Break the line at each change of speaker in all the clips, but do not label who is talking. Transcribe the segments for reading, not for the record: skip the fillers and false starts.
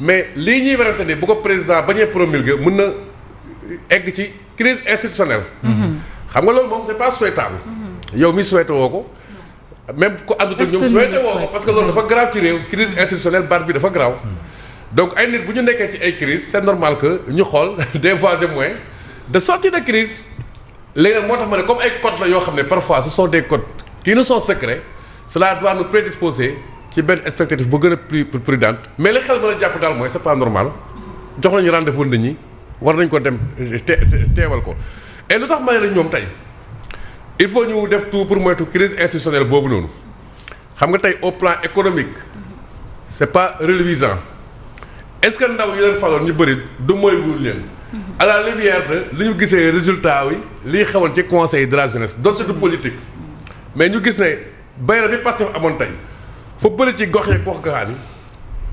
mais lii ñuy werante ni bu ko président bañee promulguer mën na egg ci crise institutionnelle. xam nga loolu moom c'est pas souhaitable. yow mi souhaité woo ko. même ku àndut ak ñoom souhaité woo ko parce que loolu dafa grave ci réew crise institutionnelle baat bi dafa grave. donc ay nit bu ñu nekkee ci ay crise c'est normal que ñu xool des voies et moyens de sortie de crise léegi nag moo tax ma ne comme ay codes la yoo xam ne parfois ce sont des codes qui ne sont secrets cela doit nous prédisposer ci benn expectative bu gën a plus prudente mais li xel mën a jàpp daal mooy c'est pas normal jox nañu rendez-vous nit ñi war nañ ko dem teewal ko et lu tax ma ne la ñoom tey il faut ñu def tout pour moytu crise institutionnelle boobu noonu xam nga tey au plan économique c'est pas reluisant est-ce que ndaw yi leen faloon ñu bëri du mooy wul leen à la lumière de li ñu gisee résultat wi liy xewoon ci conseil de la jeunesse donc du politique mais ñu gis ne bayra bi Pastef amoon tey fa bëri ci gox yeeg gox goxaan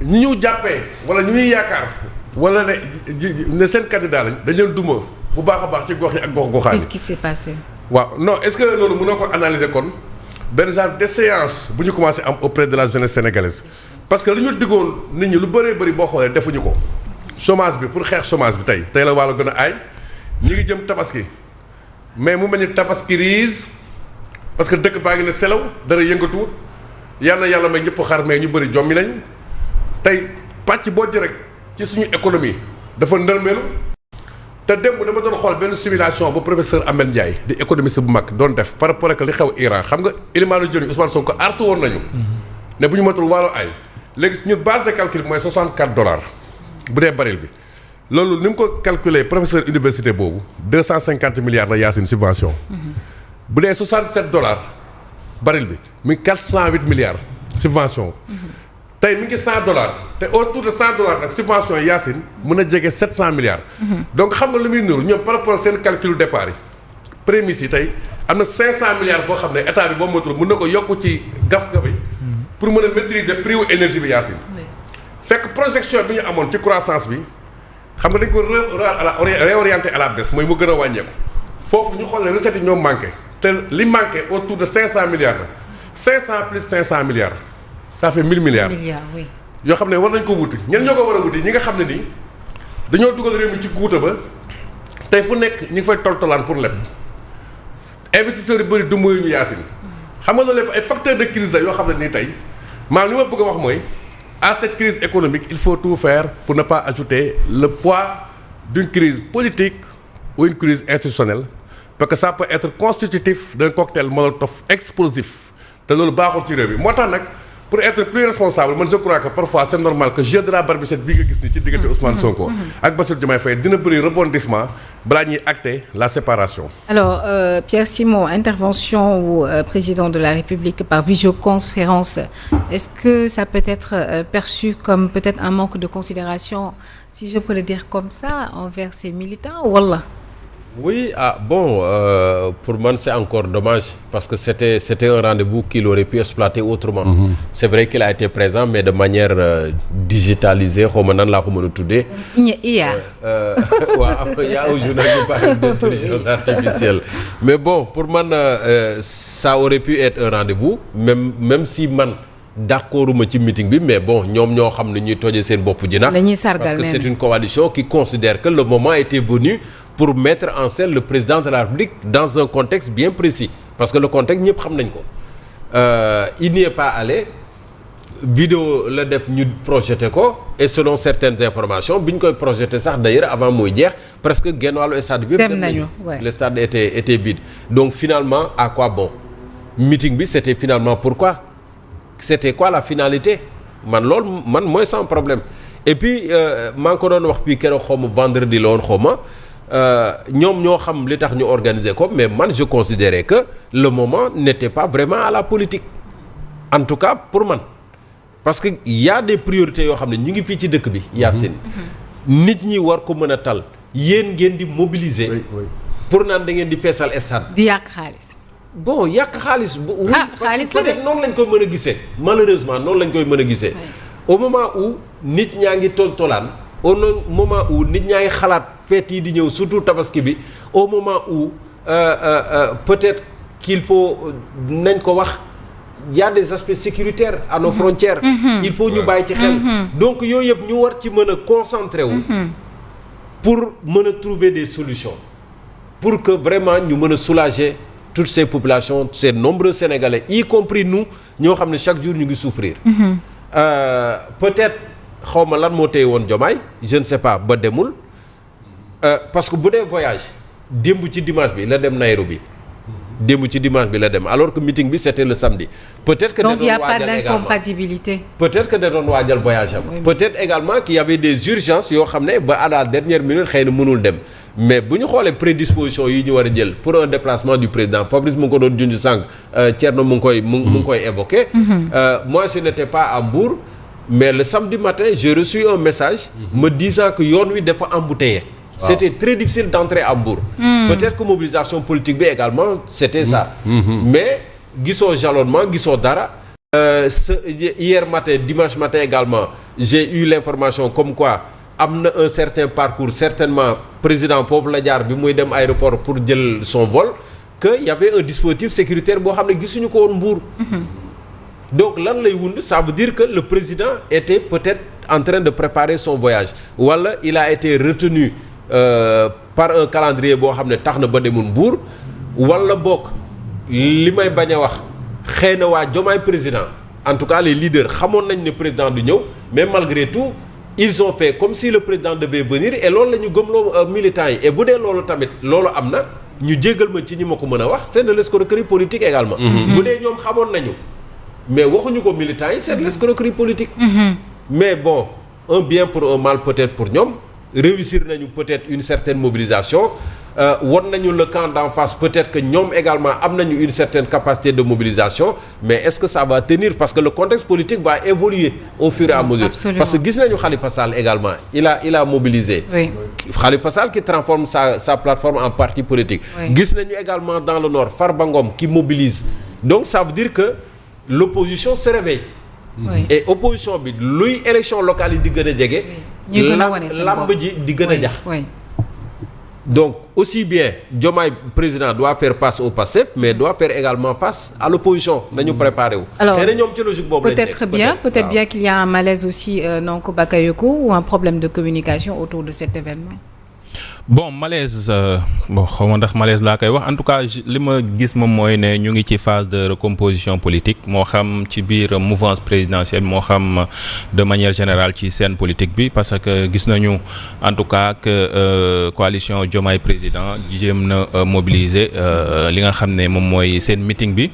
yi ñi ñu jàppee wala ñu ñuy yaakaar wala ne seen candidat lañ dañ leen duma bu baax a baax ci gox yi ak gox goxaan yi.
qu'est-ce qui s'est passé.
waaw non est-ce que loolu mënoo ko analyser kon benn genre de séance bu ñu commencé am auprès de la jeunesse sénégalaise parce que li ñu diggoon nit ñi lu bëree bëri boo xoolee defuñu ko chômage bi pour xeex chômage bi tey la wàllu gën a aay ñi ngi jëm tabaski mais mu mel ni tabaski riise parce que dëkk baa ngi ne selaw dara yëngatuwut yàlla may ñëpp xar mais ñu bëri jommi nañ tey pàcc boo ji rek ci suñu économie dafa ndërmeelu te démb dama doon xool benn simulation bu professeur Ahmed Ndiaye di économiste bu mag doon def par rapport ak li xew Iran xam nga Elimane Dione Ousmane Sonko artu woon nañu ne bu ñu matul wàllu ay léegi ñun base de calcul mooy $64 bu dee baril bi loolu ni mu ko calculer professeur université boobu 250 milliards la Yacine subvention bu dee $67 baril bi muy 408 milliards subvention tey mi ngi $100 te autour de $100 nag subvention yi Yacine mën a jege 700 milliards. donc xam nga lu muy nuru ñoom par rapport seen calcul départ yi prémices yi tey am na 500 milliards boo xam ne état bi boo motul mën na ko yokk ci gaf bi pour mën a maîtriser prix wu énergie bi Yacine. fekk projection bi ñu amoon ci croissance bi xam nga dañ ko réorienter à la baisse mooy mu gën a wàññeeku foofu ñu xool ne recettes yi ñoo manqué te li manqué autour de 500 milliards la 500 plus 500 milliards. ça fait 1000 milliards
oui.
yoo xam ne war nañ ko wuti ñan ñoo ko war a wuti ñi nga xam ne nii dañoo dugal réew mi ci guuta ba tey fu nekk ñi ngi fay toltolaan pour leb investisseurs yu bëri du muy ñu Yacine xam nga loolu lépp ay facteurs de crise la yoo xam ne nii tey maanaam li ma bëgg a wax mooy à cette crise économique il faut tout faire pour ne pas ajouter le poids d'une crise politique ou une crise institutionnelle parce que ça peut être constitutif d'un cocktail molotov explosif te loolu baaxul ci réew mi moo tax nag pour être plus responsable man je crois que parfois c'est normal que jeu de la barbichette bii nga gis ni ci diggante Ousmane Sonko ak Bassirou Diomaye Faye dina bëri rebondissement balaa ñuy acter la séparation.
alors Pierre Simon intervention wu président de la République par visioconférence est-ce que ça peut être perçu comme peut-être un manque de considération si je peux le dire comme ça envers ses militants wala.
Oui, pour moi c'est encore dommage parce que c'était un rendez-vous qu'il aurait pu exploiter autrement. C'est vrai qu'il a été présent mais de manière digitalisée xaw ma nan laa ko mën a tuddee.
IA.
waaw y a aujourd'hui ñu parle d'intelligence artificielle. Mais bon pour man ça aurait pu être un rendez-vous même si man d'accorduma ci meeting bi mais bon ñoom ñoo xam ne ñuy tojee seen bopp jina parce que c'est une coalition qui considère que le moment était venu pour mettre en scène le président de la République dans un contexte bien précis parce que le contexte ñëpp xam nañ ko il n'y est pas allé vidéo la def ñu projeté ko et selon certaines informations bi ñu koy projeté sax d'ailleurs avant mooy jeex presque genn wàllu stade bi
dem nañu
le stade était vide donc finalement à quoi bon meeting bi c'était finalement pourquoi c'était quoi la finalité man loolu man mooy sans problème et puis maa ngi ko doon wax puis keroog xaw ma vendredi la woon xaw ma ñoom ñoo xam li tax ñu organiser ko mais man je considérais que le moment n'était pas vraiment à la politique en tout cas pour man parce que y a des priorités yoo xam ne ñu ngi fii ci dëkk bi Yacine nit ñi war ko mën a tal yéen ngeen di mobiliser pour naan da ngeen di feesal stade
di yàq xaalis
bon yàq xaalis oui
xaalis
parce que peut-être noonu lañ koy mën a gisee malheureusement noonu lañ koy mën a gisee au moment où nit ñaa ngi tolaan au moment où nit ñaa ngi xalaat fête yi di ñëw surtout tabaski bi au moment où peut-être qu'il faut nañ ko wax y a des aspects sécuritaires à nos frontières. Il faut ñu bàyyi ci xel. Donc yooyu yëpp ñu war ci mën a concentrer wu. pour mën a trouver des solutions pour que vraiment ñu mën a soulager toutes ces populations ces nombreux Sénégalais y compris nous ñoo xam ne chaque jour ñu ngi souffrir. Peut-être xaw ma lan moo téye woon Diomaye je ne sais pas ba demul parce que bu dee voyage démb ci dimanche bi la dem Nairobi. démb ci dimanche bi la dem alors que meeting bi c'était le samedi. peut-être que
donc il y a pas d'incompatibilité.
peut-être que da doon waajal voyage am. peut-être également qu'il y avait des urgences yoo xam ne ba à la dernière minute xëy na mënul dem mais bu ñu xoolee prédisposition yi ñu war a jël pour un déplacement du président Fabrice mu ngi ko doon junj sànq Thierno mu ngi koy évoqué. Moi je n'étais pas à Mbour mais le samedi matin j'ai reçu un message me disant que yoon wi dafa embouteillé. C'était très difficile d'entrer à Mbour. Peut-être que mobilisation politique bi également c'était ça. Mais gisoo jalonnement gisoo dara. Hier matin dimanche matin également j'ai eu l'information comme quoi am na un certain parcours certainement président foofu la jaar bi muy dem aéroport pour jël son vol que y avait un dispositif sécuritaire boo xam ne gisuñu ko woon Mbour. Donc lan lay wund ça veut dire que le président était peut-être en train de préparer son voyage wala il a été retenu par un calendrier boo xam ne tax na ba demul Mbour wala bokk li may bañ a wax xëy na waa Diomaye président en tout cas les leaders xamoon nañ ne président du ñëw mais malgré tout ils ont fait comme si le président devait venir et loolu la ñu gëmloo militants yi et bu dee loolu tamit loolu am na ñu jéggal ma ci ñi ma ko mën a wax c'est de l'escroquerie politique également. bu dee ñoom xamoon nañu mais waxuñu ko militants yi c'est de l'escroquerie politique. Mais bon un bien pour un mal peut-être pour ñoom. Réussir nañu peut-être une certaine mobilisation won nañu le camp d'en face peut-être que ñoom également am nañu une certaine capacité de mobilisation mais est-ce que ça va tenir parce que le contexte politique va évoluer au fur et à mesure. Absolument. Parce que gis nañu Khalifa Sall également il a mobilisé. Oui. Khalifa Sall qui transforme sa plateforme en parti politique. Gis nañu également dans le nord Farba Ngom qui mobilise donc ça veut dire que l'opposition se réveille. Oui. Et opposition bi luy élection locale yi di gën a jege. lamb ji di gën a jax. Donc aussi bien Diomaye président doit faire face au Pastef mais doit faire également face à l'opposition nañu préparer wu.
Alors
xëy na ñoom ci logique boobu
peut-être bien qu'il y a un malaise aussi donc Bakayoko ou un problème de communication autour de cet événement.
Bon malaise bon xaw ma ndax malaise laa koy wax en tout cas li ma gis moom mooy ne ñu ngi ci phase de recomposition politique moo xam ci biir mouvance présidentielle moo xam de manière générale ci scène politique bi parce que gis nañu en tout cas que coalition Diomaye président jéem na mobiliser li nga xam ne moom mooy seen meeting bi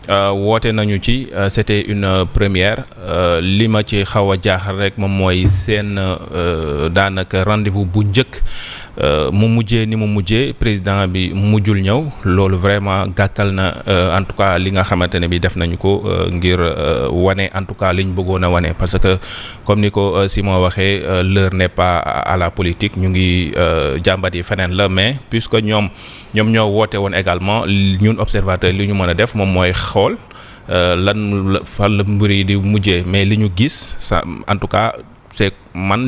woote nañu ci c'était une première li ma ci xaw a jaaxal rek moom mooy seen daanaka rendez-vous bu njëkk mu mujjee ni mu mujjee président bi mujjul ñëw loolu vraiment gàkkal na en tout cas li nga xamante ne bi def nañu ko ngir wane en tout cas li ñu bëggoon a wane parce que comme ni ko Simon waxee l'heure n'est pas à la politique ñu ngi jàmbat yi feneen la mais puisque ñoom ñoo woote woon également ñun observateur li ñu mën a def moom mooy xool lan fan la mbir yi di mujjee mais li ñu gis ça en tout cas c'est man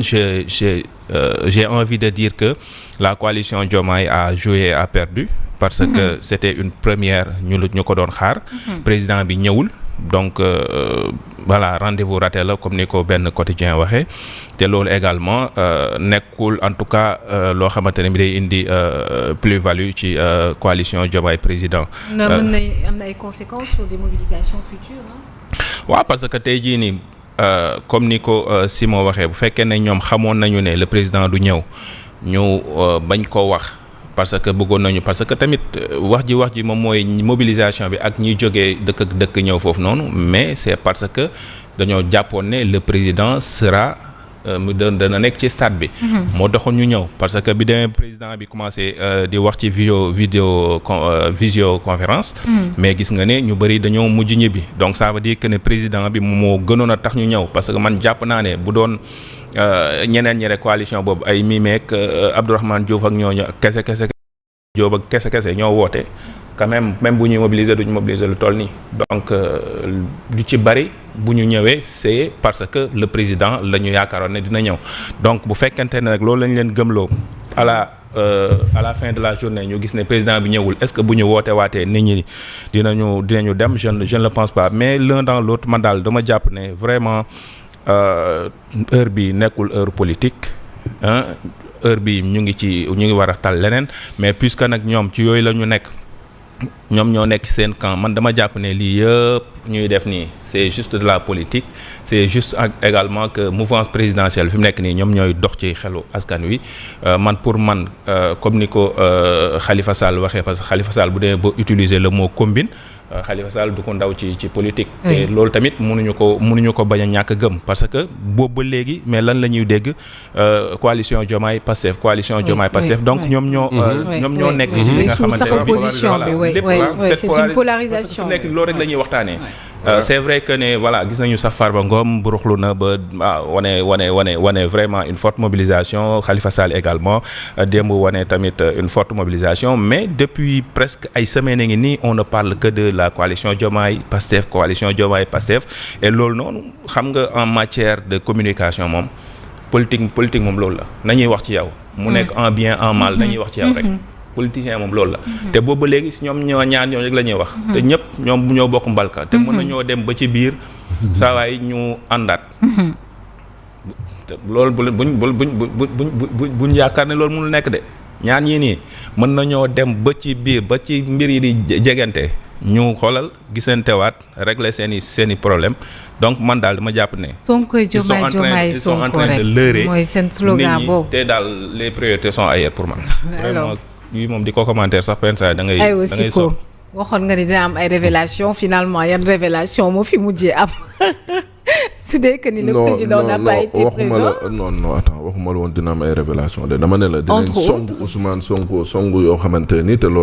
j'ai envie de dire que la coalition Diomaye a joué a perdu parce que c'était une première ñu ko doon xaar président bi ñëwul donc voilà rendez-vous raté la comme ni ko benn quotidien waxee te loolu également nekkul en tout cas loo xamante ne bi day indi plus-value ci coalition Diomaye président.
mën na am na ay conséquences sur des mobilisations futures non?
waaw parce que tey jii nii comme ni ko Simon waxee bu fekkee ne ñoom xamoon nañu ne le président du ñëw ñu bañ ko wax parce que bëggoon nañu parce que tamit wax ji moom mooy mobilisation bi ak ñiy jógee dëkk ak dëkk ñëw foofu noonu mais c'est parce que dañoo jàppoon ne le président sera mu dana nekk ci stade bi. moo taxoon ñu ñëw parce que bi demee président bi commencé di wax ci visioconférence. mais gis nga ne ñu bëri dañoo mujj ñibbi donc ça veut dire que ne président bi moo gënoon a tax ñu ñëw parce que man jàpp naa ne bu doon ñeneen ñi rek coalition boobu ay Mimeek Abdourahmane Diouf ak ñooñu kese Diop ak kese ñoo woote quand même bu ñuy mobiliser duñu mobiliser lu toll nii donc lu ci bari bu ñu ñëwee c'est parce que le président la ñu yaakaaroon ne dina ñëw donc bu fekkente ne rek loolu lañ leen gëmloo à la à la fin de la journée ñu gis ne président bi ñëwul est-ce que bu ñu woote waatee nit ñi dinañu dem je ne le pense pas mais l'un dans l'autre man daal dama jàpp ne vraiment heure bi nekkul heure politique heure bi ñu ngi war a tal leneen mais puisque nag ñoom ci yooyu la ñu nekk ñoom ñoo nekk seen camp man dama jàpp ne lii yëpp ñuy def nii c'est juste de la politique c'est juste également que mouvance présidentielle fi mu nekk nii ñoom ñooy dox ci xelu askan wi pour man comme ni ko Khalifa Sall waxee parce que Khalifa Sall bu demee ba utiliser le mot combine Khalifa Sall du ko ndaw ci politique. te loolu tamit mënuñu ko bañ a ñàkk gëm parce que boobu ba léegi mais lan la ñuy dégg coalition Diomaye Pastef coalition Diomaye Pastef donc ñoom ñoo nekk ci li nga xamante ne
c'est une polarisation
nekk loolu rek la ñuy waxtaanee. C'est vrai que ne voilà gis nañu sax Farba Ngom buruxlu na ba wane vraiment une forte mobilisation Khalifa Sall également démb wane tamit une forte mobilisation mais depuis presque ay semaines ngi nii on ne parle que de la coalition Diomaye Pastef et loolu noonu xam nga en matière de communication moom politique moom loolu la nañuy wax ci yow mu nekk en bien en mal nañuy wax ci yow rek politicien moom loolu la te boobu ba léegi si ñoom ñaar ñoo rek la ñuy wax te ñëpp ñoom ñoo bokk mbalka te mën nañoo dem ba ci biir saa waay ñu àndaat loolu buñ yaakaar ne loolu mënul nekk de ñaar ñii nii mën nañoo dem ba ci biir ba ci mbir yi di jegante ñu xoolal gisantewaat régler seeni problème donc man daal dama jàpp ne
Sonko Diomaye
ils sont en train de leurrer
mooy seen slogan boobu
te daal les priorités sont ailleurs pour man vraiment yi moom di ko commentaire sax penn saa da ngay so
waxoon nga ni dina am ay révélation finalement yan révélation moo fi mujjee am su dee que ni le président n'a pas été présent
waxuma la woon dina am ay révélation de dama ne la dinañ song Ousmane Sonko song yoo xamante ni te loolu